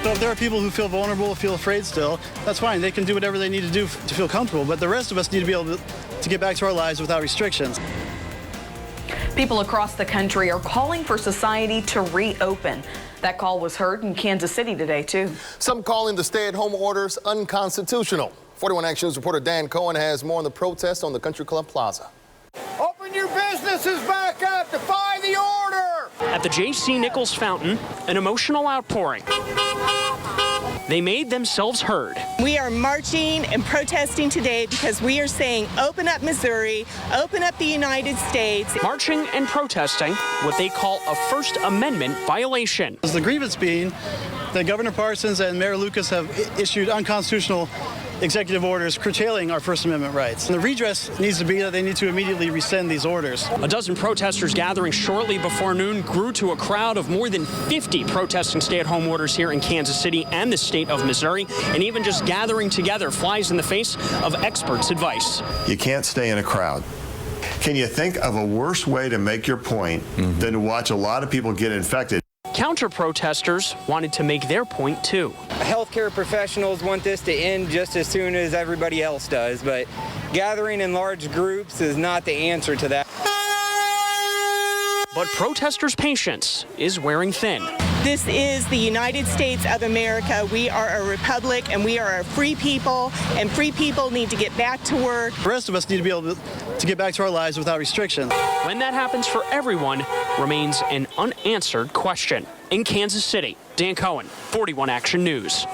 So if there are people who feel vulnerable, feel afraid still, that's fine. They can do whatever they need to do to feel comfortable. But the rest of us need to be able to get back to our lives without restrictions. People across the country are calling for society to reopen. That call was heard in Kansas City today, too. Some calling the stay-at-home orders unconstitutional. 41 Action News reporter Dan Cohen has more on the protest on the Country Club Plaza. Open your businesses back up, defy the order! At the J.C. Nichols Fountain, an emotional outpouring. They made themselves heard. We are marching and protesting today because we are saying open up Missouri, open up the United States. Marching and protesting what they call a First Amendment violation. The grievance being that Governor Parsons and Mayor Lucas have issued unconstitutional executive orders curtailing our First Amendment rights. And the redress needs to be that they need to immediately rescind these orders. A dozen protesters gathering shortly before noon grew to a crowd of more than 50 protesting stay-at-home orders here in Kansas City and the state of Missouri. And even just gathering together flies in the face of experts' advice. You can't stay in a crowd. Can you think of a worse way to make your point than to watch a lot of people get infected? Counter-protesters wanted to make their point, too. Healthcare professionals want this to end just as soon as everybody else does, but gathering in large groups is not the answer to that. But protesters' patience is wearing thin. This is the United States of America. We are a republic and we are a free people, and free people need to get back to work. The rest of us need to be able to get back to our lives without restrictions. When that happens for everyone remains an unanswered question. In Kansas City, Dan Cohen, 41 Action News.